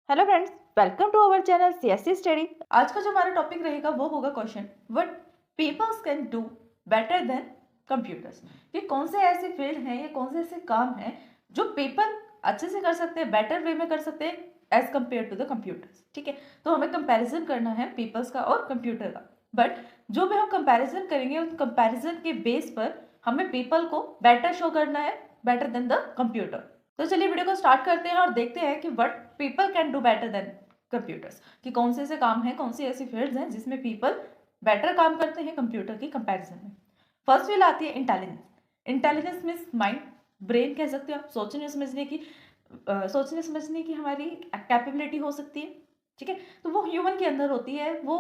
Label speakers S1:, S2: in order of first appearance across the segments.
S1: Hello friends, welcome to our channel CSC study. आज का जो हमारा टॉपिक रहेगा वो होगा question what peoples can do better than computers. कि कौन से ऐसे फील्ड हैं या कौन से ऐसे काम हैं जो पीपल अच्छे से कर सकते हैं, बेटर वे में कर सकते हैं as compare to the computers. ठीक है, तो हमें कंपैरिजन करना है पीपल्स का और कंप्यूटर का। बट जो भी हम कंपैरिजन करेंगे उस कंपैरिजन के बेस पर हमें पीपल को बेटर शो करना है, बेटर देन द कंप्यूटर। तो चलिए वीडियो को स्टार्ट करते हैं और देखते हैं कि what people can do better than computers. कि कौन से ऐसे काम हैं, कौन सी ऐसी फील्ड्स हैं जिसमें पीपल बेटर काम करते हैं कंप्यूटर की कंपैरिजन में। फर्स्ट फील्ड आती है intelligence. Intelligence means mind, brain कह सकते हो आप। सोचने समझने की हमारी कैपेबिलिटी हो सकती है। ठीक है, तो वो ह्यूमन के अंदर होती है, वो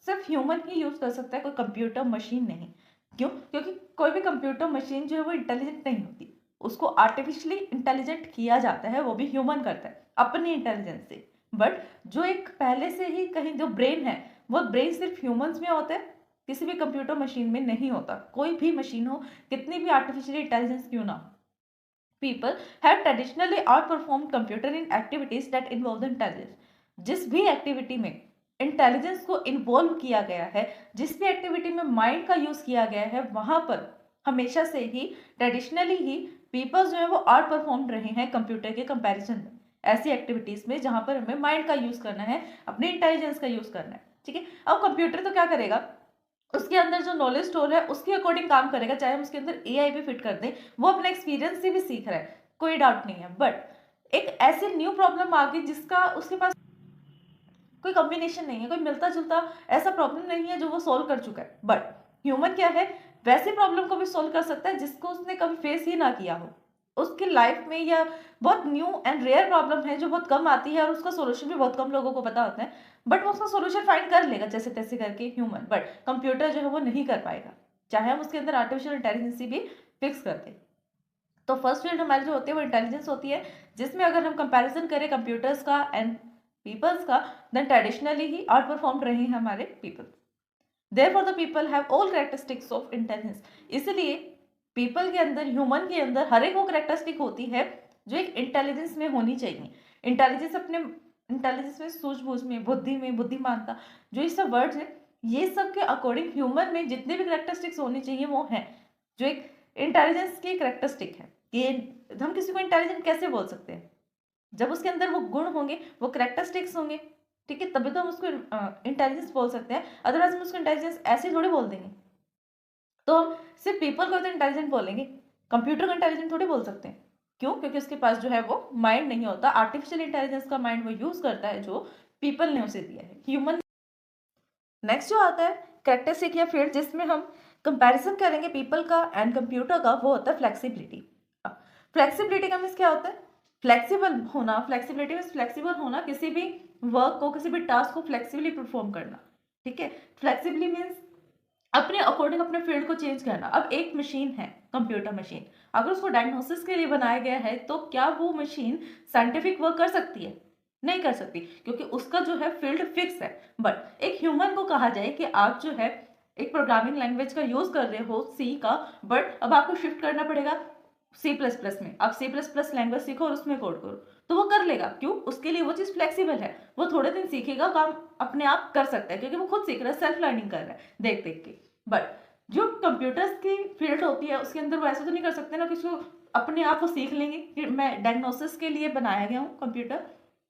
S1: सिर्फ ह्यूमन ही यूज कर सकता है, कोई कंप्यूटर मशीन नहीं। क्यों? क्योंकि कोई भी कंप्यूटर मशीन जो है वो इंटेलिजेंट नहीं होती, उसको आर्टिफिशियली इंटेलिजेंट किया जाता है, वो भी ह्यूमन करता है अपनी इंटेलिजेंस से। बट जो एक पहले से ही कहीं जो ब्रेन है, वो ब्रेन सिर्फ ह्यूमंस में होता है, किसी भी कंप्यूटर मशीन में नहीं होता। कोई भी मशीन हो, कितनी भी आर्टिफिशियल इंटेलिजेंस क्यों ना हो, people have traditionally outperformed computer in activities that involve the intelligence। जिस भी एक्टिविटी में इंटेलिजेंस को इन्वॉल्व किया गया है, जिस भी एक्टिविटी में माइंड का यूज किया गया है, वहां पर हमेशा से ही ट्रेडिशनली ही पीपल जो है वो आउट परफॉर्म रहे हैं कंप्यूटर के कंपैरिजन में, ऐसी एक्टिविटीज में जहां पर हमें माइंड का यूज करना है, अपने इंटेलिजेंस का यूज करना है। ठीक है, अब कंप्यूटर तो क्या करेगा, उसके अंदर जो नॉलेज स्टोर है उसके अकॉर्डिंग काम करेगा, चाहे हम उसके अंदर एआई भी फिट कर दें, वो अपने एक्सपीरियंस से भी सीख रहा है, कोई डाउट नहीं है। बट एक ऐसी न्यू प्रॉब्लम आ गई जिसका उसके पास कोई कॉम्बिनेशन नहीं है, कोई मिलता जुलता ऐसा प्रॉब्लम नहीं है जो वो सोल्व कर चुका है। बट ह्यूमन क्या है, वैसे प्रॉब्लम को भी सोल्व कर सकता है जिसको उसने कभी फेस ही ना किया हो उसकी लाइफ में, या बहुत न्यू एंड रेयर प्रॉब्लम है जो बहुत कम आती है और उसका सोल्यूशन भी बहुत कम लोगों को पता होता है। बट वो उसका सोल्यूशन फाइंड कर लेगा जैसे तैसे करके ह्यूमन। बट कंप्यूटर जो है वो नहीं कर पाएगा, चाहे हम उसके अंदर आर्टिफिशियल इंटेलिजेंस भी फिक्स कर दें। तो फर्स्ट फील्ड हमारी जो होती है वो इंटेलिजेंस होती है, जिसमें अगर हम कंपैरिजन करें कंप्यूटर्स का एंड पीपल्स का, देन ट्रेडिशनली ही आउट परफॉर्म रहे हैं हमारे people. Therefore the people have all characteristics of intelligence. इसलिए पीपल के अंदर, ह्यूमन के अंदर हर एक वो कैरेक्टरिस्टिक होती है जो एक इंटेलिजेंस में होनी चाहिए। इंटेलिजेंस अपने इंटेलिजेंस में, सूझबूझ में, बुद्धि में, बुद्धिमानता, जो ये सब वर्ड्स हैं, ये सब के अकॉर्डिंग ह्यूमन में जितने भी कैरेक्टरिस्टिक्स होनी चाहिए वो हैं, जो एक इंटेलिजेंस की कैरेक्टरिस्टिक है। ये हम किसी को इंटेलिजेंट कैसे बोल सकते हैं, जब उसके अंदर वो गुण होंगे, वो कैरेक्टरिस्टिक्स होंगे। ठीक है, तभी तो हम उसको इंटेलिजेंस बोल सकते हैं, अदरवाइज हम उसको इंटेलिजेंस ऐसे थोड़ी बोल देंगे। तो हम सिर्फ पीपल को तो इंटेलिजेंट बोलेंगे, कंप्यूटर को इंटेलिजेंट थोड़ी बोल सकते हैं। क्यों? क्योंकि उसके पास जो है वो माइंड नहीं होता, आर्टिफिशियल इंटेलिजेंस का माइंड वो यूज करता है जो पीपल ने उसे दिया है, ह्यूमन। नेक्स्ट जो आता है कैरेक्टरिस्टिक या फील्ड जिसमें हम कंपैरिजन करेंगे पीपल का एंड कंप्यूटर का, वो होता है फ्लेक्सिबिलिटी। फ्लेक्सिबिलिटी का मीन्स क्या होता है? फ्लेक्सिबल होना। फ्लेक्सिबिलिटी मीन्स फ्लेक्सिबल होना, किसी भी वर्क को, किसी भी टास्क को फ्लेक्सिबली परफॉर्म करना। ठीक है, फ्लेक्सिबली मीन्स अपने अकॉर्डिंग अपने फील्ड को चेंज करना। अब एक मशीन है, कंप्यूटर मशीन, अगर उसको डायग्नोसिस के लिए बनाया गया है तो क्या वो मशीन साइंटिफिक वर्क कर सकती है? नहीं कर सकती, क्योंकि उसका जो है फील्ड फिक्स है। बट एक ह्यूमन को कहा जाए कि आप जो है एक प्रोग्रामिंग लैंग्वेज का यूज कर रहे हो, सी का, बट अब आपको शिफ्ट करना पड़ेगा C++ में। आप C++ लैंग्वेज सीखो और उसमें कोड करो, तो वो कर लेगा। क्यों? उसके लिए वो चीज फ्लेक्सिबल है, वो थोड़े दिन सीखेगा, काम अपने आप कर सकता है, क्योंकि वो खुद सीख रहा है, सेल्फ लर्निंग कर रहा है देख देख के। बट जो कंप्यूटर्स की फील्ड होती है उसके अंदर वो ऐसा तो नहीं कर सकते ना कि उसको अपने आप वो सीख लेंगे कि मैं डायग्नोसिस के लिए बनाया गया हूँ कंप्यूटर,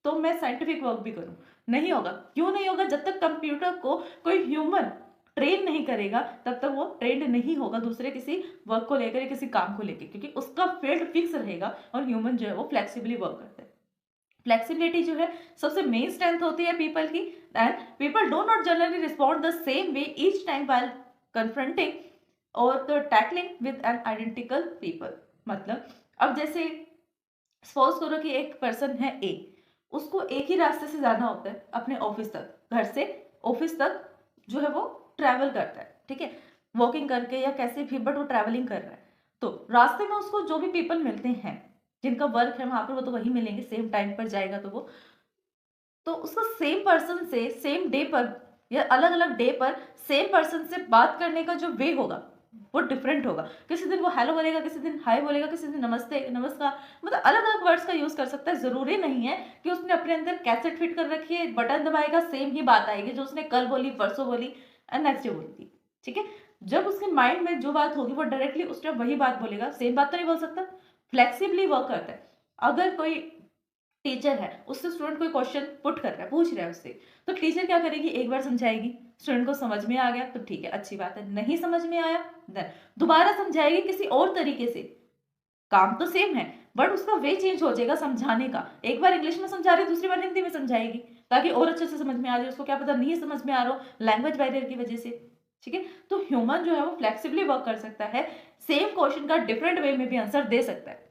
S1: तो मैं साइंटिफिक वर्क भी करूँ। नहीं होगा। क्यों नहीं होगा? जब तक कंप्यूटर को कोई ह्यूमन ट्रेन नहीं करेगा तब तक वो ट्रेंड नहीं होगा दूसरे किसी वर्क को लेकर या किसी काम को लेकर, क्योंकि उसका फील्ड फिक्स रहेगा और ह्यूमन जो है वो फ्लेक्सिबली वर्क करता है। फ्लेक्सिबिलिटी जो है सबसे मेन स्ट्रेंथ होती है पीपल की। And people do not generally respond the same way each time while confronting और the tackling with an identical people. मतलब अब जैसे सपोज करो कि एक पर्सन है ए, उसको एक ही रास्ते से जाना होता है अपने ऑफिस तक, घर से ऑफिस तक जो है वो ट्रैवल करता है। ठीक है, वॉकिंग करके या कैसे भी, बट वो ट्रैवलिंग कर रहा है। तो रास्ते में उसको जो भी पीपल मिलते हैं जिनका वर्क है वहां पर, वो तो वही मिलेंगे, सेम टाइम पर जाएगा तो वो, तो उसको सेम पर्सन से सेम डे पर या अलग अलग डे पर सेम पर्सन से बात करने का जो वे होगा वो डिफरेंट होगा। किसी दिन वो हेलो बोलेगा, किसी दिन हाय बोलेगा, किसी दिन नमस्ते, नमस्कार, मतलब अलग अलग वर्ड्स का यूज कर सकता है। जरूरी नहीं है कि उसने अपने अंदर कैसेट फिट कर रखी है, बटन दबाएगा सेम ही बात आएगी जो उसने कल बोली, परसों बोली एंड नेक्स्ट डे बोली थी। ठीक है, जब उसके माइंड में जो बात होगी वो डायरेक्टली उस टाइम वही बात बोलेगा, सेम बात तो नहीं बोल सकता। फ्लेक्सिबली वर्क करता है। अगर कोई टीचर है, उससे स्टूडेंट कोई क्वेश्चन पुट कर रहा है, पूछ रहा है उससे, तो टीचर क्या करेगी, एक बार समझाएगी, स्टूडेंट को समझ में आ गया तो ठीक है, अच्छी बात है, नहीं समझ में आया देन दोबारा समझाएगी किसी और तरीके से। काम तो सेम है बट उसका वे चेंज हो जाएगा समझाने का। एक बार इंग्लिश में समझा रही, दूसरी बार हिंदी में समझाएगी ताकि और अच्छे से समझ में आ जाए। उसको क्या पता नहीं समझ में आ रहा हो लैंग्वेज बैरियर की वजह से। ठीक है, तो ह्यूमन जो है वो फ्लेक्सिबली वर्क कर सकता है, सेम क्वेश्चन का डिफरेंट वे में भी आंसर दे सकता है।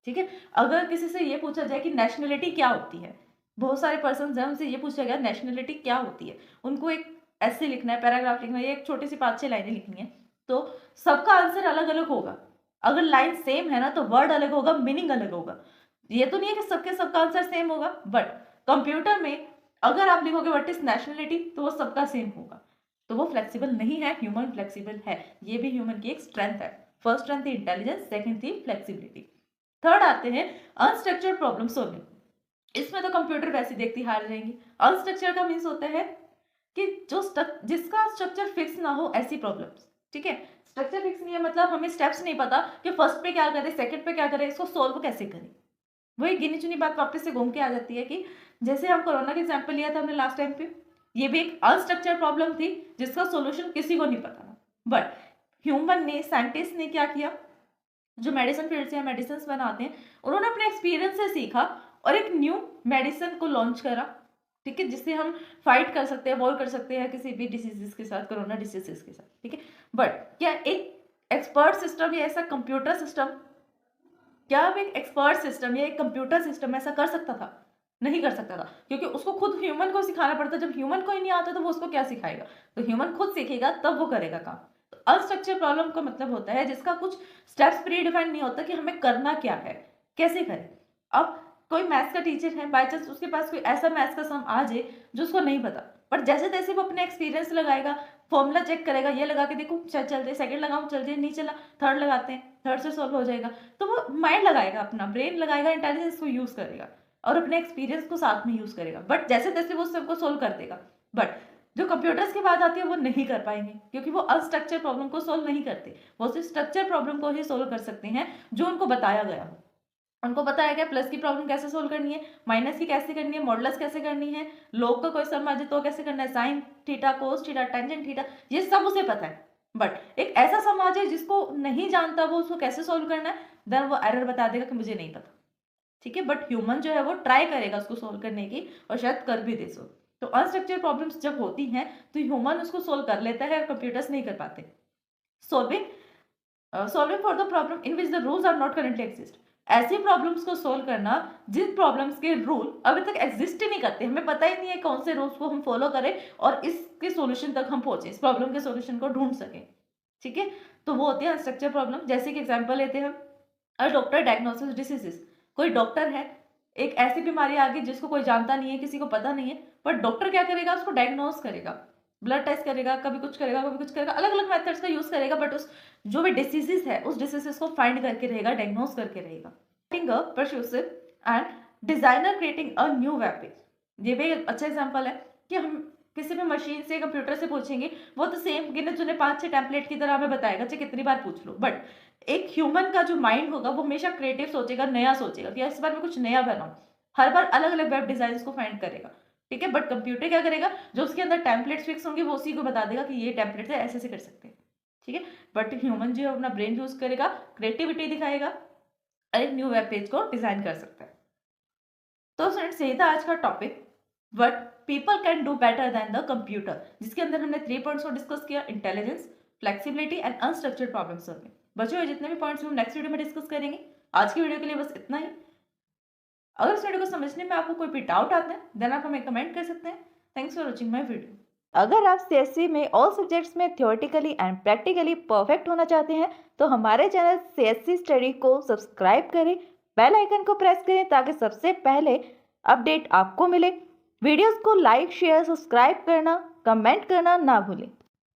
S1: ठीक है, अगर किसी से ये पूछा जाए कि नेशनलिटी क्या होती है, बहुत सारे पर्सन है उनसे ये पूछा गया नेशनलिटी क्या होती है, उनको एक ऐसे लिखना है, पैराग्राफ लिखना है, एक छोटी सी 5-6 लाइनें लिखनी है, तो सबका आंसर अलग अलग होगा। अगर लाइन सेम है ना तो वर्ड अलग होगा, मीनिंग अलग होगा। ये तो नहीं है कि सबका आंसर सेम होगा, बट कंप्यूटर में अगर आप लिखोगे व्हाट इज नेशनलिटी तो वो सबका सेम होगा। तो वो फ्लेक्सिबल नहीं है, ह्यूमन फ्लेक्सिबल है। ये भी ह्यूमन की एक स्ट्रेंथ है। फर्स्ट स्ट्रेंथ थी इंटेलिजेंस, सेकंड थी फ्लेक्सिबिलिटी। थर्ड आते हैं अनस्ट्रक्चर्ड प्रॉब्लम सॉल्विंग। इसमें तो कंप्यूटर वैसे देखती हार जाएंगे। अनस्ट्रक्चर का मीन्स होता है कि जिसका स्ट्रक्चर फिक्स ना हो ऐसी प्रॉब्लम्स। ठीक है, स्ट्रक्चर फिक्स नहीं है मतलब हमें स्टेप्स नहीं पता कि फर्स्ट पे क्या करें, सेकंड पे क्या करें, इसको सोल्व कैसे करें। वही गिनी चुनी बात वापस से घूम के आ जाती है कि जैसे हम कोरोना का एग्जाम्पल लिया था हमने लास्ट टाइम पे, ये भी एक अनस्ट्रक्चर प्रॉब्लम थी जिसका सोल्यूशन किसी को नहीं पता था। बट ह्यूमन ने, साइंटिस्ट ने क्या किया, जो मेडिसिन फील्ड से मेडिसिन बनाते हैं, उन्होंने अपने एक्सपीरियंस से सीखा और एक न्यू मेडिसिन को लॉन्च करा। ठीक है, जिससे हम फाइट कर सकते हैं, वॉर कर सकते हैं किसी भी डिसीजेस के साथ, कोरोना डिसीजेस के साथ। ठीक है, बट क्या एक एक्सपर्ट सिस्टम या ऐसा कंप्यूटर सिस्टम, क्या अब एक एक्सपर्ट सिस्टम या एक कंप्यूटर सिस्टम ऐसा कर सकता था? नहीं कर सकता था, क्योंकि उसको खुद ह्यूमन को सिखाना पड़ता। जब ह्यूमन को ही नहीं आता तो वो उसको क्या सिखाएगा? तो ह्यूमन खुद सीखेगा तब वो करेगा काम। तो अनस्ट्रक्चर प्रॉब्लम का मतलब होता है जिसका कुछ स्टेप्स प्री डिफाइंड नहीं होता कि हमें करना क्या है, कैसे करें। अब कोई मैथ्स का टीचर है, बाई चांस उसके पास कोई ऐसा मैथ्स का सम आ जाए जो उसको नहीं पता, बट जैसे तैसे वो अपने एक्सपीरियंस लगाएगा, फॉर्मूला चेक करेगा, ये लगा के देखो चल जाए, सेकंड लगाऊं चल जाए, नहीं चला थर्ड लगाते हैं, थर्ड से सॉल्व हो जाएगा। तो वो माइंड लगाएगा, अपना ब्रेन लगाएगा, इंटेलिजेंस को यूज करेगा और अपने एक्सपीरियंस को साथ में यूज करेगा। बट जैसे तैसे वो सबको सोल्व कर देगा। बट जो कंप्यूटर्स की बात आती है वो नहीं कर पाएंगे, क्योंकि वो अनस्ट्रक्चर प्रॉब्लम को सोल्व नहीं करते। वो सिर्फ स्ट्रक्चर प्रॉब्लम को ही सोल्व कर सकते हैं जो उनको बताया गया हो। उनको बताया गया प्लस की प्रॉब्लम कैसे सोल्व करनी है, माइनस की कैसे करनी है, मॉडुलस कैसे करनी है, लोग का कोई सम आ जाए तो कैसे करना है, sine theta, cos theta, tangent theta, ये सब उसे पता है। बट एक ऐसा सम आ जाए जिसको नहीं जानता वो उसको कैसे सोल्व करना है, देन वो एरर बता देगा कि मुझे नहीं पता। ठीक है, बट ह्यूमन जो है वो ट्राई करेगा उसको सोल्व करने की और शायद कर भी दे सो। तो अनस्ट्रक्चर्ड प्रॉब्लम्स जब होती हैं तो ह्यूमन उसको सोल्व कर लेता है और कंप्यूटर्स नहीं कर पाते। Solving for the problem in which the rules are not currently exist. ऐसी प्रॉब्लम्स को सोल्व करना जिन प्रॉब्लम्स के रूल अभी तक एग्जिस्ट ही नहीं करते, हमें पता ही नहीं है कौन से रूल्स को हम फॉलो करें और इसके सॉल्यूशन तक हम पहुंचे, इस प्रॉब्लम के सॉल्यूशन को ढूंढ सके। ठीक है, तो वो होती है अनस्ट्रक्चर प्रॉब्लम। जैसे कि एग्जांपल लेते हैं, अ डॉक्टर डायग्नोसिस डिसीजेस। कोई डॉक्टर है, एक ऐसी बीमारी आ गई जिसको कोई जानता नहीं है, किसी को पता नहीं है, पर डॉक्टर क्या करेगा, उसको डायग्नोस करेगा, ब्लड टेस्ट करेगा, कभी कुछ करेगा, कभी कुछ करेगा, अलग अलग मेथड्स का यूज करेगा, बट उस जो भी डिसीजेस है उस डिसीजेस को फाइंड करके रहेगा, डायग्नोस करके रहेगा। Persuasive and designer creating a new web page. ये भी अच्छा एग्जांपल है कि हम किसी भी मशीन से, कंप्यूटर से पूछेंगे, वो तो सेम गिने चुने 5-6 टेम्पलेट की तरह हमें बताएगा, चाहे कितनी बार पूछ लो। बट एक ह्यूमन का जो माइंड होगा वो हमेशा क्रिएटिव सोचेगा, नया सोचेगा कि इस बार मैं कुछ नया बनाऊं, हर बार अलग अलग वेब डिजाइन को फाइंड करेगा। ठीक है, बट कंप्यूटर क्या करेगा, जो उसके अंदर टेम्पलेट्स फिक्स होंगे वो उसी को बता देगा कि ये टेम्पलेट है, ऐसे ऐसे कर सकते हैं। ठीक है, बट ह्यूमन जो है अपना ब्रेन यूज करेगा, क्रिएटिविटी दिखाएगा, एक न्यू वेब पेज को डिजाइन कर सकता है। तो फ्रेंड्स यही था आज का topic, what people can do better then the computer, जिसके अंदर हमने 3 पॉइंट्स को डिस्कस किया, intelligence, flexibility and unstructured problem solving. बचे हुए जितने भी पॉइंट्स हम नेक्स्ट वीडियो में डिस्कस करेंगे। आज की वीडियो के लिए बस इतना ही। अगर इस वीडियो को समझने में आपको कोई भी डाउट आता है देन आप हमें कमेंट कर सकते हैं। Thanks for watching my video. अगर आप सीएससी में ऑल सब्जेक्ट्स में थ्योरेटिकली एंड प्रैक्टिकली परफेक्ट होना चाहते हैं तो हमारे चैनल सीएससी स्टडी को सब्सक्राइब करें, बेल आइकन को प्रेस करें ताकि सबसे पहले अपडेट आपको मिले। वीडियोस को लाइक, शेयर, सब्सक्राइब करना, कमेंट करना ना भूलें।